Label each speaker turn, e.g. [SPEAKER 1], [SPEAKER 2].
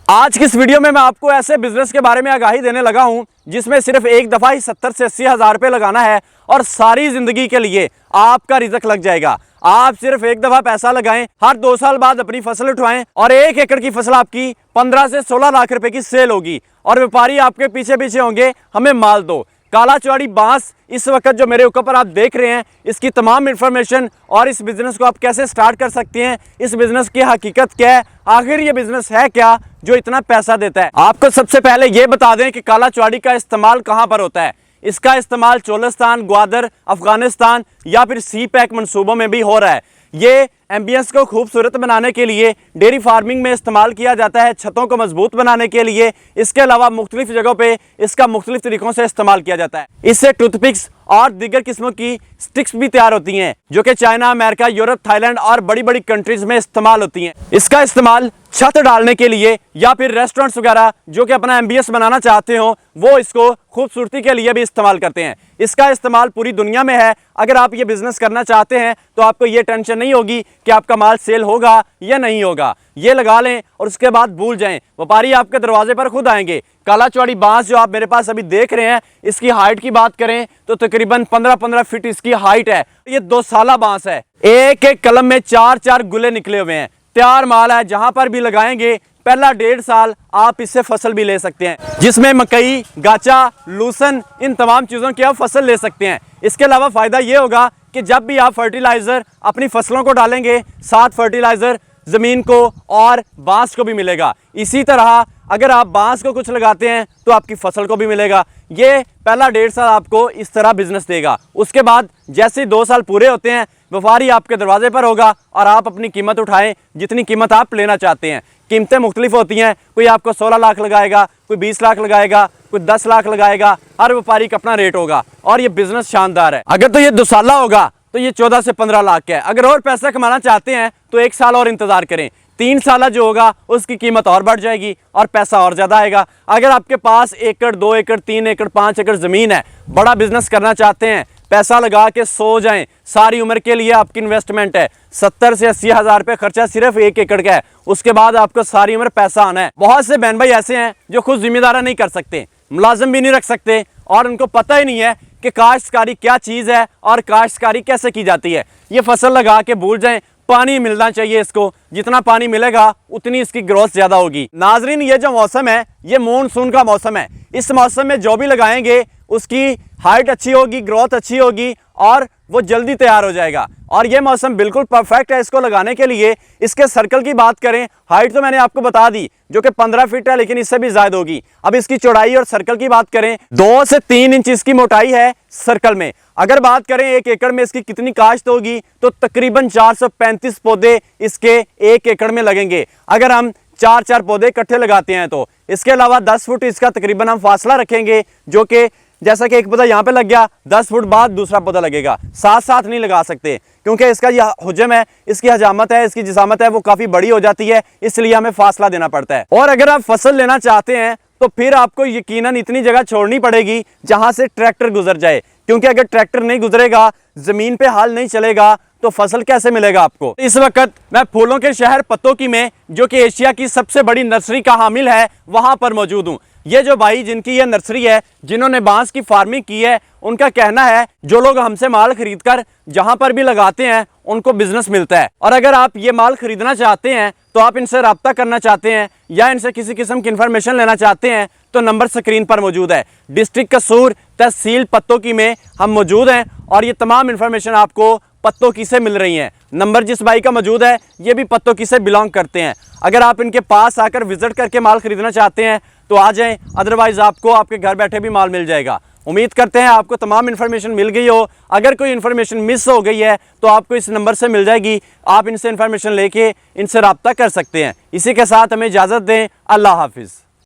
[SPEAKER 1] आज की इस वीडियो में मैं आपको ऐसे बिजनेस के बारे में आगाही देने लगा हूं जिसमें सिर्फ एक दफा ही 70 से 80 हज़ार रुपये लगाना है और सारी जिंदगी के लिए आपका रिजक लग जाएगा। आप सिर्फ एक दफा पैसा लगाएं, हर 2 साल बाद अपनी फसल उठवाएं और 1 एकड़ की फसल आपकी 15 से 16 लाख रुपए की सेल होगी और व्यापारी आपके पीछे पीछे होंगे, हमें माल दो। काला चौड़ी बांस इस वक्त जो मेरे ऊपर पर आप देख रहे हैं, इसकी तमाम इन्फॉर्मेशन और इस बिजनेस को आप कैसे स्टार्ट कर सकते हैं, इस बिजनेस की हकीकत क्या है, आखिर ये बिजनेस है क्या जो इतना पैसा देता है। आपको सबसे पहले ये बता दें कि काला चौड़ी का इस्तेमाल कहाँ पर होता है। इसका इस्तेमाल चोलिस्तान, ग्वादर, अफगानिस्तान या फिर सी पैक मनसूबों में भी हो रहा है। ये एम्बियंस को खूबसूरत बनाने के लिए डेयरी फार्मिंग में इस्तेमाल किया जाता है, छतों को मजबूत बनाने के लिए। इसके अलावा मुख्तलिफ जगहों पे इसका मुख्तलिफ तरीकों से इस्तेमाल किया जाता है। इससे टूथपिक्स और दीगर किस्मों की स्टिक्स भी तैयार होती हैं जो कि चाइना, अमेरिका, यूरोप, थाईलैंड और बड़ी बड़ी कंट्रीज में इस्तेमाल होती हैं। इसका इस्तेमाल छत डालने के लिए या फिर रेस्टोरेंट्स वगैरह जो कि अपना एम्बियंस बनाना चाहते हो वो इसको खूबसूरती के लिए भी इस्तेमाल करते हैं। इसका इस्तेमाल पूरी दुनिया में है। अगर आप ये बिजनेस करना चाहते हैं तो आपको ये टेंशन नहीं होगी कि आपका माल सेल होगा या नहीं होगा। ये लगा लें और उसके बाद भूल जाएं, व्यापारी आपके दरवाजे पर खुद आएंगे। काला चौड़ी बांस जो आप मेरे पास अभी देख रहे हैं, इसकी हाइट की बात करें तो तकरीबन 15-15 फीट इसकी हाइट है। ये 2 साला बांस है। एक एक कलम में 4-4 गुले निकले हुए हैं। तैयार माल है, जहां पर भी लगाएंगे पहला 1.5 साल आप इससे फसल भी ले सकते हैं, जिसमें मकई, गाचा, लूसन, इन तमाम चीज़ों की आप फसल ले सकते हैं। इसके अलावा फ़ायदा ये होगा कि जब भी आप फर्टिलाइज़र अपनी फसलों को डालेंगे, साथ फर्टिलाइज़र ज़मीन को और बांस को भी मिलेगा। इसी तरह अगर आप बांस को कुछ लगाते हैं तो आपकी फसल को भी मिलेगा। ये पहला 1.5 साल आपको इस तरह बिजनेस देगा। उसके बाद जैसे 2 साल पूरे होते हैं, व्यापारी आपके दरवाजे पर होगा और आप अपनी कीमत उठाएं जितनी कीमत आप लेना चाहते हैं। कीमतें मुख्तलिफ होती हैं, कोई आपको 16 लाख लगाएगा, कोई 20 लाख लगाएगा, कोई 10 लाख लगाएगा। हर व्यापारी का अपना रेट होगा और ये बिजनेस शानदार है। अगर तो ये 2 साला होगा तो ये 14 से 15 लाख का है। अगर और पैसा कमाना चाहते हैं तो 1 साल और इंतजार करें। 3 साल जो होगा उसकी कीमत और बढ़ जाएगी और पैसा और ज़्यादा आएगा। अगर आपके पास 1 एकड़, 2 एकड़, 3 एकड़, 5 एकड़ ज़मीन है, बड़ा बिजनेस करना चाहते हैं, पैसा लगा के सो जाएं, सारी उम्र के लिए आपकी इन्वेस्टमेंट है। 70 से 80 हज़ार रुपये खर्चा सिर्फ 1 एकड़ का है, उसके बाद आपको सारी उम्र पैसा आना है। बहुत से बहन भाई ऐसे हैं जो खुद जिम्मेदारा नहीं कर सकते, मुलाजिम भी नहीं रख सकते और उनको पता ही नहीं है कि काश्तकारी क्या चीज़ है और काश्तकारी कैसे की जाती है। ये फसल लगा के भूल जाएं। पानी मिलना चाहिए इसको, जितना पानी मिलेगा उतनी इसकी ग्रोथ ज़्यादा होगी। नाजरीन, ये जो मौसम है ये मानसून का मौसम है। इस मौसम में जो भी लगाएंगे उसकी हाइट अच्छी होगी, ग्रोथ अच्छी होगी और वो जल्दी तैयार हो जाएगा। और ये मौसम बिल्कुल परफेक्ट है इसको लगाने के लिए। इसके सर्कल की बात करें, हाइट तो मैंने आपको बता दी जो कि 15 फीट है, लेकिन इससे भी ज़्यादा होगी। अब इसकी चौड़ाई और सर्कल की बात करें, 2 से 3 इंच इसकी मोटाई है सर्कल में। अगर बात करें 1 एकड़ में इसकी कितनी काश्त होगी तो तकरीबन 435 पौधे इसके 1 एकड़ में लगेंगे अगर हम 4-4 पौधे इकट्ठे लगाते हैं तो। इसके अलावा 10 फुट इसका तकरीबन हम फासला रखेंगे, जो कि जैसा कि एक पौधा यहाँ पे लग गया, 10 फुट बाद दूसरा पौधा लगेगा। साथ साथ नहीं लगा सकते क्योंकि इसका यह हुजम है, इसकी हजामत है, इसकी जिसामत है, वो काफ़ी बड़ी हो जाती है, इसलिए हमें फासला देना पड़ता है। और अगर आप फसल लेना चाहते हैं तो फिर आपको यकीनन इतनी जगह छोड़नी पड़ेगी जहाँ से ट्रैक्टर गुजर जाए, क्योंकि अगर ट्रैक्टर नहीं गुजरेगा, ज़मीन पे हाल नहीं चलेगा तो फसल कैसे मिलेगा आपको। इस वक्त मैं फूलों के शहर पत्तोकी में, जो कि एशिया की सबसे बड़ी नर्सरी का हामिल है, वहाँ पर मौजूद हूँ। ये जो भाई जिनकी ये नर्सरी है, जिन्होंने बांस की फार्मिंग की है, उनका कहना है जो लोग हमसे माल खरीद कर जहाँ पर भी लगाते हैं उनको बिजनेस मिलता है। और अगर आप ये माल खरीदना चाहते हैं तो आप इनसे रब्ता करना चाहते हैं या इनसे किसी किस्म की इन्फॉर्मेशन लेना चाहते हैं तो नंबर स्क्रीन पर मौजूद है। डिस्ट्रिक्ट कसूर, तहसील पत्तोकी में हम मौजूद हैं और ये तमाम इन्फॉर्मेशन आपको पत्तोकी से मिल रही हैं। नंबर जिस भाई का मौजूद है ये भी पत्तोकी से बिलोंग करते हैं। अगर आप इनके पास आकर विजिट करके माल खरीदना चाहते हैं तो आ जाएं, अदरवाइज़ आपको आपके घर बैठे भी माल मिल जाएगा। उम्मीद करते हैं आपको तमाम इन्फॉर्मेशन मिल गई हो। अगर कोई इन्फॉर्मेशन मिस हो गई है तो आपको इस नंबर से मिल जाएगी, आप इनसे इन्फॉर्मेशन लेके इनसे रब्ता कर सकते हैं। इसी के साथ हमें इजाज़त दें। अल्लाह हाफिज़।